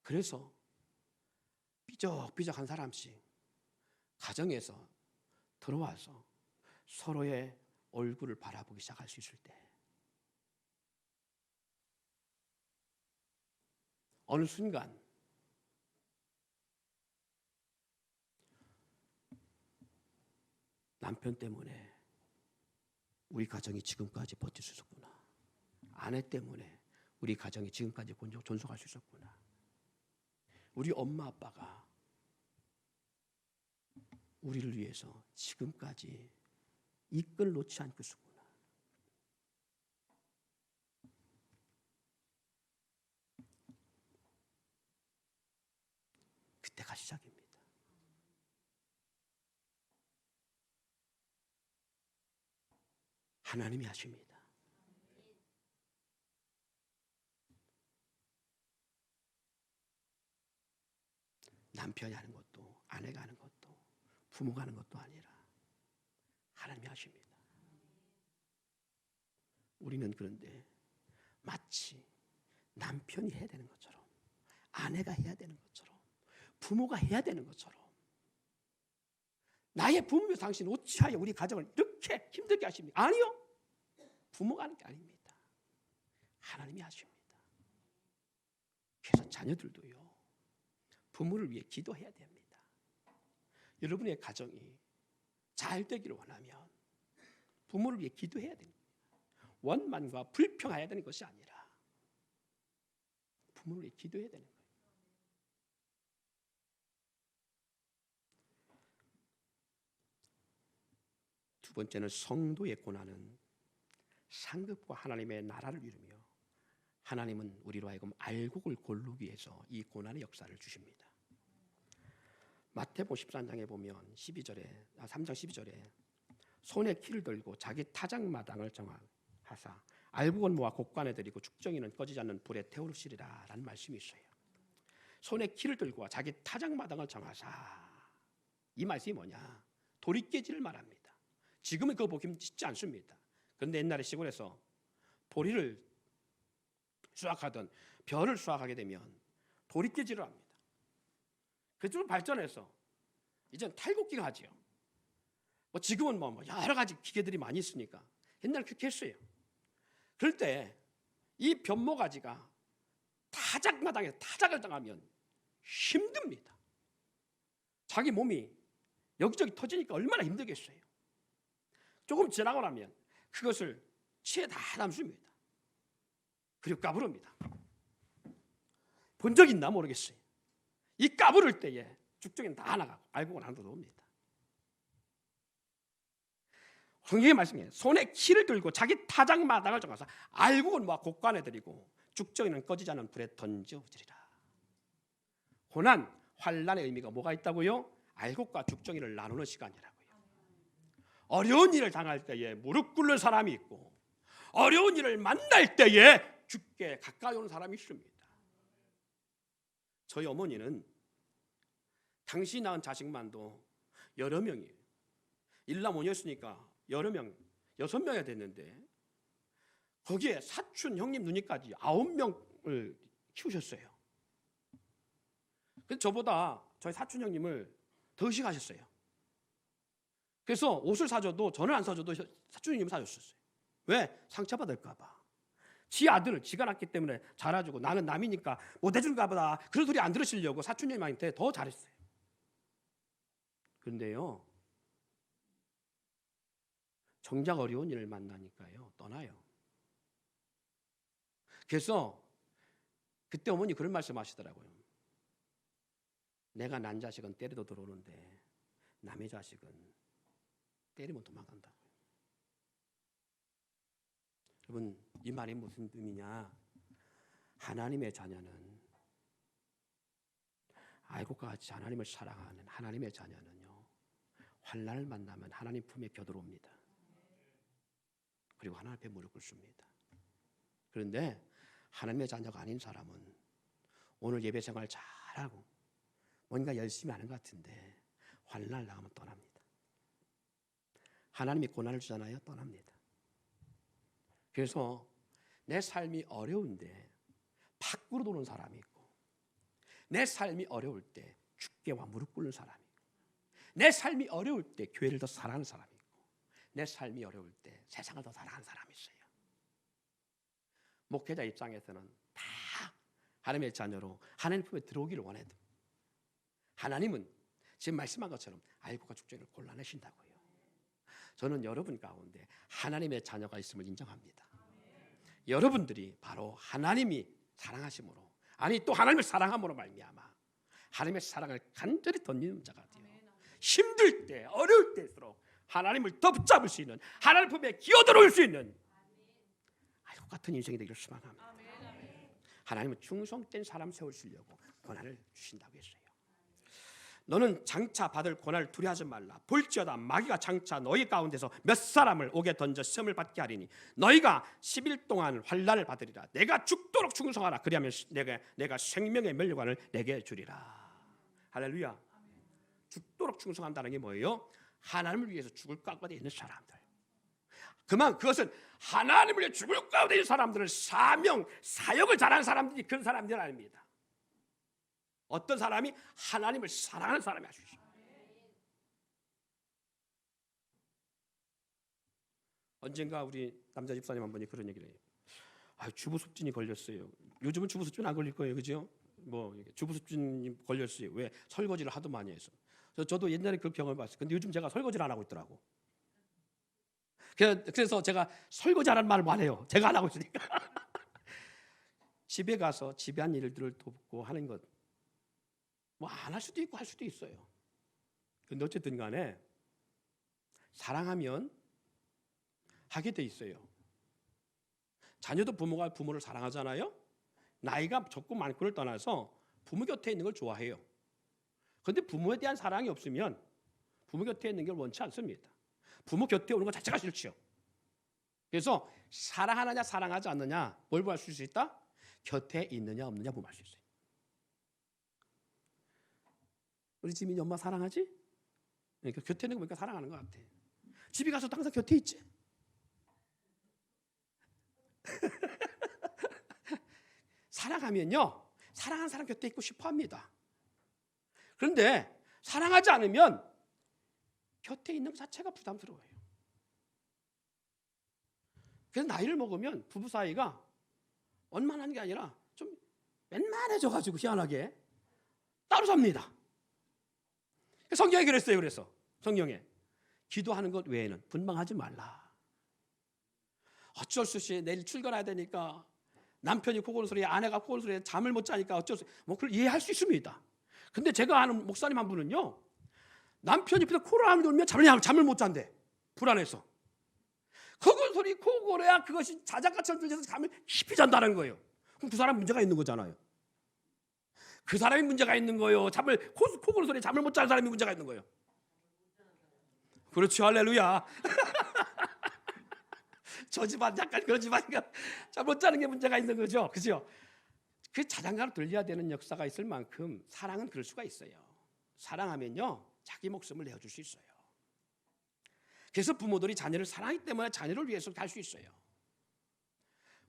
그래서 삐적삐적 한 사람씩 가정에서 들어와서 서로의 얼굴을 바라보기 시작할 수 있을 때 어느 순간 남편 때문에 우리 가정이 지금까지 버틸 수 있었구나. 아내 때문에 우리 가정이 지금까지 존속할 수 있었구나. 우리 엄마 아빠가 우리를 위해서 지금까지 이 끈을 놓지 않고 있었구나. 그때가 시작입니다. 하나님이 하십니다. 남편이 하는 것도 아내가 하는 것도 부모가 하는 것도 아니라 하나님이 하십니다. 우리는 그런데 마치 남편이 해야 되는 것처럼 아내가 해야 되는 것처럼 부모가 해야 되는 것처럼 나의 부모여 당신 어찌하여 우리 가정을 이렇게 힘들게 하십니까? 아니요. 부모가 하는 게 아닙니다. 하나님이 하십니다. 그래서 자녀들도요. 부모를 위해 기도해야 됩니다. 여러분의 가정이 잘 되기를 원하면 부모를 위해 기도해야 됩니다. 원만과 불평해야 되는 것이 아니라 부모를 위해 기도해야 되는 거예요. 두 번째는 성도의 고난은 상급과 하나님의 나라를 이루며 하나님은 우리로 하여금 알곡을 고르기 위해서 이 고난의 역사를 주십니다. 마태복음 13장에 보면 3장 12절에 손에 키를 들고 자기 타작마당을 정하사 알곡은 모아 곡간에 들이고 죽정이는 꺼지지 않는 불에 태우시리라 라는 말씀이 있어요. 손에 키를 들고 자기 타작마당을 정하사 이 말씀이 뭐냐? 도리깨질을 말합니다. 지금은 그거 보기 쉽지 않습니다. 그런데 옛날에 시골에서 보리를 수확하던 벼를 수확하게 되면 도리깨질을 합니다. 그쪽으로 발전해서 이제는 탈곡기가 하지요. 지금은 여러 가지 기계들이 많이 있으니까 옛날에 그렇게 했어요. 그럴 때 이 벼모가지가 타작마당에 타작을 당하면 힘듭니다. 자기 몸이 여기저기 터지니까 얼마나 힘들겠어요. 조금 지나고 나면 그것을 치에 다 담습니다. 그리고 까부릅니다. 본 적 있나 모르겠어요. 이 까부를 때에 죽정이는 다 나가고 알곡은 하나도 없습니다. 성경의 말씀이에요. 손에 키를 들고 자기 타작마당을 정하사 알곡은 모아 곡간에 들이고 죽정이는 꺼지지 않는 불에 던져지리라. 고난, 환난의 의미가 뭐가 있다고요? 알곡과 죽정이를 나누는 시간이라고요. 어려운 일을 당할 때에 무릎 꿇는 사람이 있고 어려운 일을 만날 때에 죽게 가까이 오는 사람이 있습니다. 저희 어머니는 당시 낳은 자식만도 여러 명이에요. 일남오녀였으니까 여러 명, 6명이 됐는데 거기에 사촌 형님 누님까지 9명을 키우셨어요. 그래서 저보다 저희 사촌 형님을 더 의식하셨어요. 그래서 옷을 사줘도 저는 안 사줘도 사촌 형님은 사줬었어요. 왜? 상처받을까 봐. 지 아들을 지가 낳기 때문에 잘해주고 나는 남이니까 못해줄까 보다 그런 소리 안 들으시려고 사촌 형님한테 더 잘했어요. 그런데요, 정작 어려운 일을 만나니까요 떠나요. 그래서 그때 어머니 그런 말씀 하시더라고요. 내가 난 자식은 때려도 들어오는데 남의 자식은 때리면 도망간다고요. 여러분, 이 말이 무슨 의미냐? 하나님의 자녀는 알곡과 같이 하나님을 사랑하는 하나님의 자녀는요, 환난을 만나면 하나님 품에 겨들어옵니다. 그리고 하나님 앞에 무릎 꿇습니다. 그런데 하나님의 자녀가 아닌 사람은 오늘 예배 생활 잘하고 뭔가 열심히 하는 것 같은데 환난을 당하면 떠납니다. 하나님이 고난을 주잖아요. 떠납니다. 그래서 내 삶이 어려운데 밖으로 도는 사람이 있고, 내 삶이 어려울 때 주께와 무릎 꿇는 사람이 있고, 내 삶이 어려울 때 교회를 더 사랑하는 사람이 있고, 내 삶이 어려울 때 세상을 더 사랑하는 사람이 있어요. 목회자 입장에서는 다 하나님의 자녀로 하나님 품에 들어오기를 원해도 하나님은 지금 말씀한 것처럼 알곡과 죽정이를 골라내신다고요. 저는 여러분 가운데 하나님의 자녀가 있음을 인정합니다. 여러분들이 바로 하나님이 사랑하심으로, 아니 또 하나님을 사랑함으로 말미암아 하나님의 사랑을 간절히 던지는 자가 되어 힘들 때, 어려울 때일수록 하나님을 더 붙잡을 수 있는, 하나님 품에 기어들어올 수 있는 알곡 같은 인생이 되기를 소망합니다. 하나님은 충성된 사람 세우시려고 고난을 주신다고 했어요. 너는 장차 받을 고난을 두려워하지 말라. 볼지어다 마귀가 장차 너희 가운데서 몇 사람을 옥에 던져 시험을 받게 하리니 너희가 10일 동안 환난을 받으리라. 내가 죽도록 충성하라. 그리하면 내가 생명의 면류관을 내게 주리라. 할렐루야. 죽도록 충성한다는 게 뭐예요? 하나님을 위해서 죽을 가운데 있는 사람들. 그것은 하나님을 위해 죽을 가운데 있는 사람들은 사명, 사역을 잘하는 사람들이 그런 사람들이 아닙니다. 어떤 사람이 하나님을 사랑하는 사람이 할 수 있어요. 언젠가 우리 남자 집사님 한 분이 그런 얘기를 해요. 주부습진이 걸렸어요. 요즘은 주부습진 안 걸릴 거예요, 그죠? 주부습진이 걸렸어요. 왜? 설거지를 하도 많이 해서. 저도 옛날에 그 병을 봤어요. 근데 요즘 제가 설거지를 안 하고 있더라고. 그래서 제가 설거지하라는 말을 안 해요. 제가 안 하고 있으니까. 집에 가서 집안 일들을 돕고 하는 것, 뭐 안 할 수도 있고 할 수도 있어요. 근데 어쨌든 간에 사랑하면 하게 돼 있어요. 자녀도 부모가 부모를 사랑하잖아요. 나이가 적고 많고를 떠나서 부모 곁에 있는 걸 좋아해요. 그런데 부모에 대한 사랑이 없으면 부모 곁에 있는 걸 원치 않습니다. 부모 곁에 오는 것 자체가 싫지요. 그래서 사랑하느냐 사랑하지 않느냐 뭘 보할 수 있다? 곁에 있느냐 없느냐 보할 수 있어요. 우리 지민이 엄마 사랑하지? 그러니까 곁에 있는 거 보니까 사랑하는 것 같아. 집에 가서도 항상 곁에 있지. 사랑하면요, 사랑하는 사람 곁에 있고 싶어합니다. 그런데 사랑하지 않으면 곁에 있는 것 자체가 부담스러워요. 그래서 나이를 먹으면 부부 사이가 원만한 게 아니라 좀 맨만해져가지고 희한하게 따로 삽니다. 성경에 그랬어요. 그래서 성경에 기도하는 것 외에는 분방하지 말라. 어쩔 수 없이 내일 출근해야 되니까 남편이 코 고는 소리에 아내가 코 고는 소리에 잠을 못 자니까 어쩔 수 없이 그걸 이해할 수 있습니다. 근데 제가 아는 목사님 한 분은요, 남편이 옆에서 코를 안 돌면 잠을 못 잔대. 불안해서. 코 고는 소리 코 골아야 그것이 자장가처럼 들려서 잠을 깊이 잔다는 거예요. 그럼 그 사람 문제가 있는 거잖아요. 그 사람이 문제가 있는 거예요. 잠을 코골 소리에 잠을 못 자는 사람이 문제가 있는 거예요. 그렇죠. 할렐루야. 저 집안 약간 그런 집안이니까 잠 못 자는 게 문제가 있는 거죠. 그죠? 그 자장가로 들려야 되는 역사가 있을 만큼 사랑은 그럴 수가 있어요. 사랑하면요 자기 목숨을 내어줄 수 있어요. 그래서 부모들이 자녀를 사랑하기 때문에 자녀를 위해서 할 수 있어요.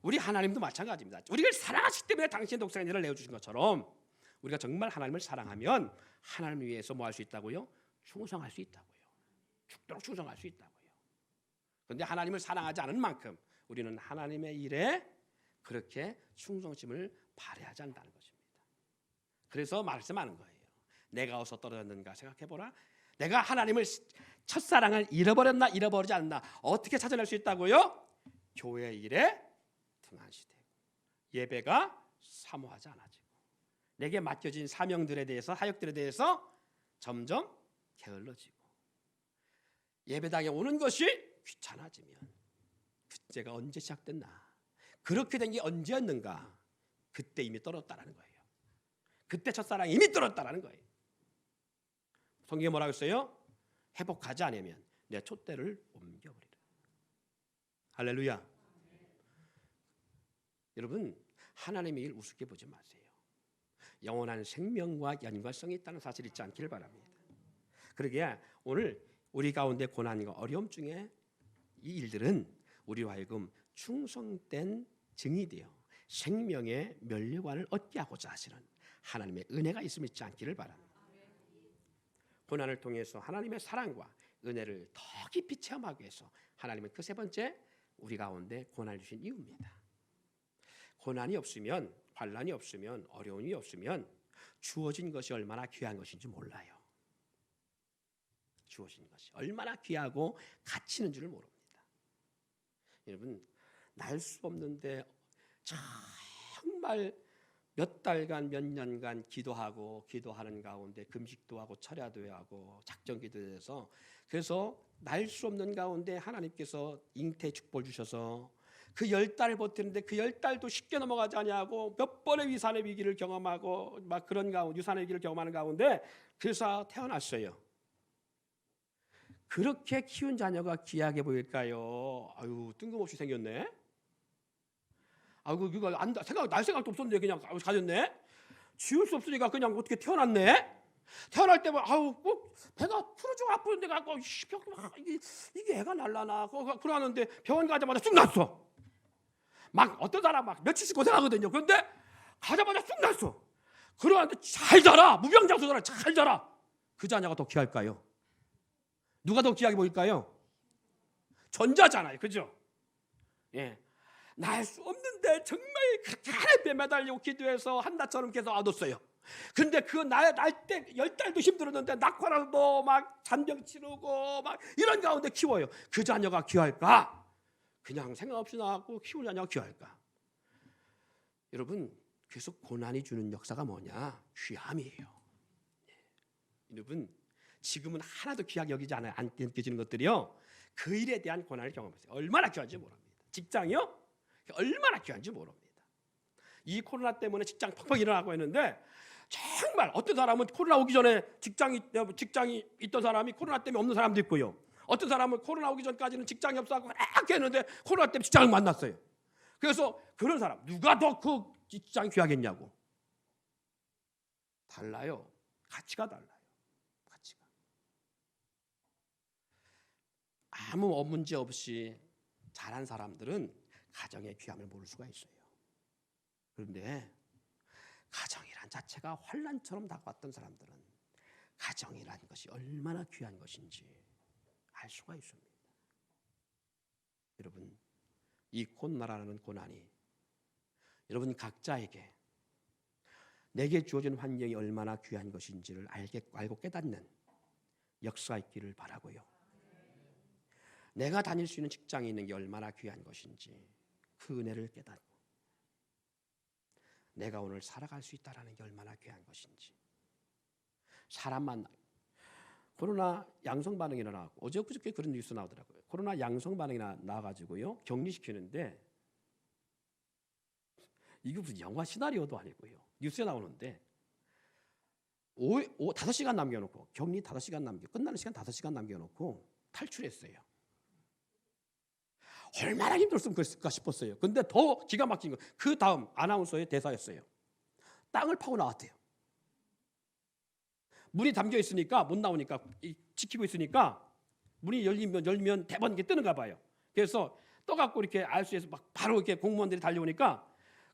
우리 하나님도 마찬가지입니다. 우리를 사랑하시기 때문에 당신의 독생자를 내어주신 것처럼 우리가 정말 하나님을 사랑하면 하나님을 위해서 뭐 할 수 있다고요? 충성할 수 있다고요. 죽도록 충성할 수 있다고요. 그런데 하나님을 사랑하지 않은 만큼 우리는 하나님의 일에 그렇게 충성심을 발휘하지 않는다는 것입니다. 그래서 말씀하는 거예요. 내가 어디서 떨어졌는가 생각해보라. 내가 하나님을 첫사랑을 잃어버렸나 잃어버리지 않나 어떻게 찾아낼 수 있다고요? 교회 일에 등한시되고 예배가 사모하지 않아지고 내게 맡겨진 사명들에 대해서 사역들에 대해서 점점 게을러지고 예배당에 오는 것이 귀찮아지면 그때가 언제 시작됐나 그렇게 된 게 언제였는가 그때 이미 떨어졌다는 거예요. 그때 첫사랑이 이미 떨어졌다는 거예요. 성경에 뭐라고 했어요? 회복하지 않으면 내 촛대를 옮겨버리라. 할렐루야. 여러분 하나님의 일 우습게 보지 마세요. 영원한 생명과 연관성이 있다는 사실 잊지 않기를 바랍니다. 그러기에 오늘 우리 가운데 고난과 어려움 중에 이 일들은 우리로 하여금 충성된 증이 되어 생명의 면류관을 얻게 하고자 하시는 하나님의 은혜가 있음을 잊지 않기를 바랍니다. 고난을 통해서 하나님의 사랑과 은혜를 더 깊이 체험하기 위해서 하나님은 그 세 번째 우리 가운데 고난을 주신 이유입니다. 고난이 없으면 환난이 없으면 어려움이 없으면 주어진 것이 얼마나 귀한 것인지 몰라요. 주어진 것이 얼마나 귀하고 가치 있는 줄을 모릅니다. 여러분 날 수 없는데 정말 몇 달간 몇 년간 기도하는 가운데 금식도 하고 철야도 하고 작정기도도 해서 그래서 날 수 없는 가운데 하나님께서 잉태 축복을 주셔서 그 10달을 버티는데 그 10달도 쉽게 넘어가지 아니하고 몇 번의 위산의 위기를 경험하고 막 그런 가운데 유산의 위기를 경험하는 가운데 그래서 태어났어요. 그렇게 키운 자녀가 귀하게 보일까요? 아유 뜬금없이 생겼네. 아이고 이거 날 생각도 없었는데 그냥 가졌네. 지울 수 없으니까 그냥 어떻게 태어났네. 태어날 때면 아우 꼭 배가 풀어주고 아프는데 갖고 이게 애가 날라나 그러는데 병원 가자마자 쑥 났어. 막 어떤 사람 막 며칠씩 고생하거든요. 그런데 가자마자 쑥 났어. 그러는데 잘 자라. 무병장수잖아. 잘 자라. 그 자녀가 더 귀할까요? 누가 더 귀하게 보일까요? 전자잖아요. 그죠? 예. 날 수 없는데 정말 하나님께 매달리고 기도해서 한나처럼 계속 얻었어요. 근데 그 날 때 10달도 힘들었는데 낙화라도 막 잔병 치르고 막 이런 가운데 키워요. 그 자녀가 귀할까? 그냥 생각 없이 낳았고 키울 자녀가 귀할까? 여러분 그래서 고난이 주는 역사가 뭐냐? 귀함이에요. 여러분 지금은 하나도 귀하게 여기지 않아요. 안 느껴지는 것들이요. 그 일에 대한 고난을 경험하세요. 얼마나 귀한지 모릅니다. 직장이요? 얼마나 귀한지 모릅니다. 이 코로나 때문에 직장 팍팍 일어나고 있는데 정말 어떤 사람은 코로나 오기 전에 직장이 있던 사람이 코로나 때문에 없는 사람도 있고요. 어떤 사람은 코로나 오기 전까지는 직장이 없어서 이렇게 했는데 코로나 때문에 직장을 만났어요. 그래서 그런 사람 누가 더 그 직장이 귀하겠냐고. 달라요. 가치가 달라요. 가치가. 아무 문제 없이 잘한 사람들은 가정의 귀함을 모를 수가 있어요. 그런데 가정이란 자체가 환난처럼 다가왔던 사람들은 가정이란 것이 얼마나 귀한 것인지 알 수가 있습니다. 여러분 이 코로나라는 고난이 여러분 각자에게 내게 주어진 환경이 얼마나 귀한 것인지를 알고 깨닫는 역사가 있기를 바라고요. 내가 다닐 수 있는 직장에 있는 게 얼마나 귀한 것인지 그 은혜를 깨닫고 내가 오늘 살아갈 수 있다는 게 얼마나 귀한 것인지 사람 만나 코로나 양성 반응이 나왔고 어제 그저께 그런 뉴스 나오더라고요. 코로나 양성 반응이 나와가지고요 격리시키는데 이게 무슨 영화 시나리오도 아니고요. 뉴스에 나오는데 5시간 남겨놓고 격리 5시간 끝나는 시간 5시간 남겨놓고 탈출했어요. 얼마나 힘들었을까 싶었어요. 근데 더 기가 막힌 거, 그 다음 아나운서의 대사였어요. 땅을 파고 나왔대요. 문이 담겨 있으니까 못 나오니까 지키고 있으니까 문이 열리면 대번 이게 뜨는가 봐요. 그래서 떠갖고 이렇게 알수에서 막 바로 이렇게 공무원들이 달려오니까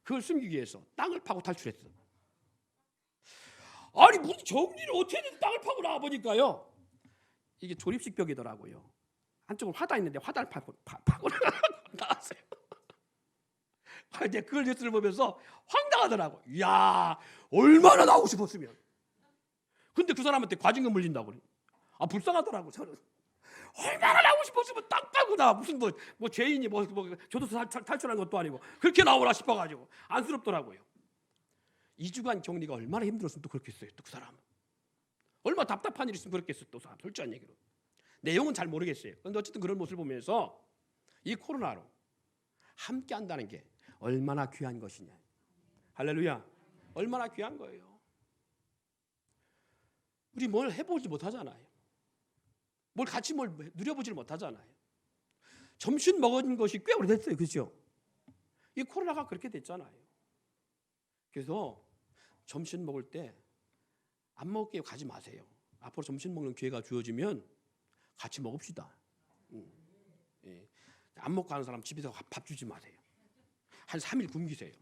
그걸 숨기기 위해서 땅을 파고 탈출했어. 아니 무슨 정리를 어떻게든 땅을 파고 나와 보니까요. 이게 조립식 벽이더라고요. 한쪽은 화다 있는데 화단을 파고 나왔어요. 근데 그걸 뉴스를 보면서 황당하더라고. 이야, 얼마나 나오고 싶었으면. 근데 그 사람한테 과징금 물린다고 그래. 아, 불쌍하더라고 저는. 얼마나 나오고 싶었으면 땅 파고 나. 무슨 뭐 죄인이 뭐 교도소 탈출한 것도 아니고 그렇게 나오라 싶어가지고 안쓰럽더라고요. 2주간 격리가 얼마나 힘들었으면 또 그렇겠어요. 또 그 사람은 얼마나 답답한 일이 있으면 그렇겠어요. 또 사람 솔직한 얘기로. 내용은 잘 모르겠어요. 그런데 어쨌든 그런 모습을 보면서 이 코로나로 함께 한다는 게 얼마나 귀한 것이냐. 할렐루야. 얼마나 귀한 거예요. 우리 뭘 해보지 못하잖아요. 뭘 같이 누려보질 못하잖아요. 점심 먹은 것이 꽤 오래됐어요. 그렇죠? 이 코로나가 그렇게 됐잖아요. 그래서 점심 먹을 때 안 먹게 가지 마세요. 앞으로 점심 먹는 기회가 주어지면 같이 먹읍시다. 예. 안 먹고 가는 사람 집에서 밥 주지 마세요. 한 3일 굶기세요.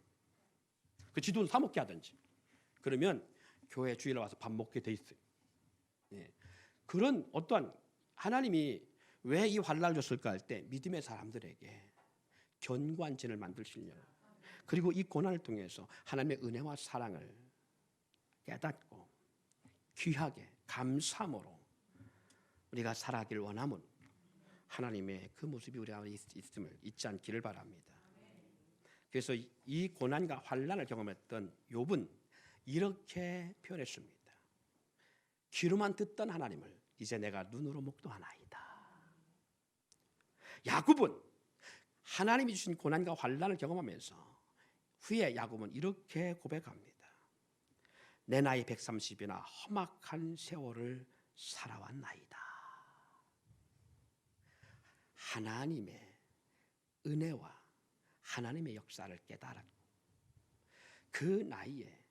그 지돈 사 먹게 하든지. 그러면 교회 주일에 와서 밥 먹게 돼 있어요. 예. 그런 어떠한 하나님이 왜 이 환난을 줬을까 할 때 믿음의 사람들에게 견고한 진을 만드시려고, 그리고 이 고난을 통해서 하나님의 은혜와 사랑을 깨닫고 귀하게 감사함으로 우리가 살아가기를 원하면 하나님의 그 모습이 우리 안에 있음을 잊지 않기를 바랍니다. 그래서 이 고난과 환난을 경험했던 욥은 이렇게 표현했습니다. 귀로만 듣던 하나님을 이제 내가 눈으로 목도하나이다. 야곱은 하나님이 주신 고난과 환난을 경험하면서 후에 야곱은 이렇게 고백합니다. 내 나이 130이나 험악한 세월을 살아왔나이다. 하나님의 은혜와 하나님의 역사를 깨달았고 그 나이에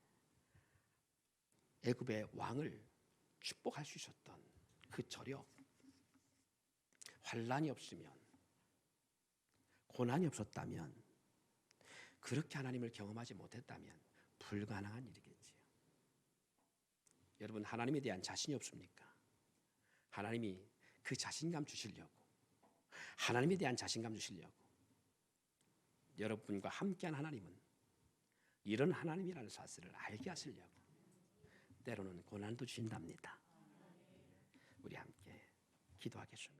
애굽의 왕을 축복할 수 있었던 그 저력, 환난이 없으면, 고난이 없었다면, 그렇게 하나님을 경험하지 못했다면 불가능한 일이겠지요. 여러분, 하나님에 대한 자신이 없습니까? 하나님이 그 자신감 주시려고, 하나님에 대한 자신감 주시려고 여러분과 함께한 하나님은 이런 하나님이라는 사실을 알게 하시려고 때로는 고난도 주신답니다. 우리 함께 기도하겠습니다.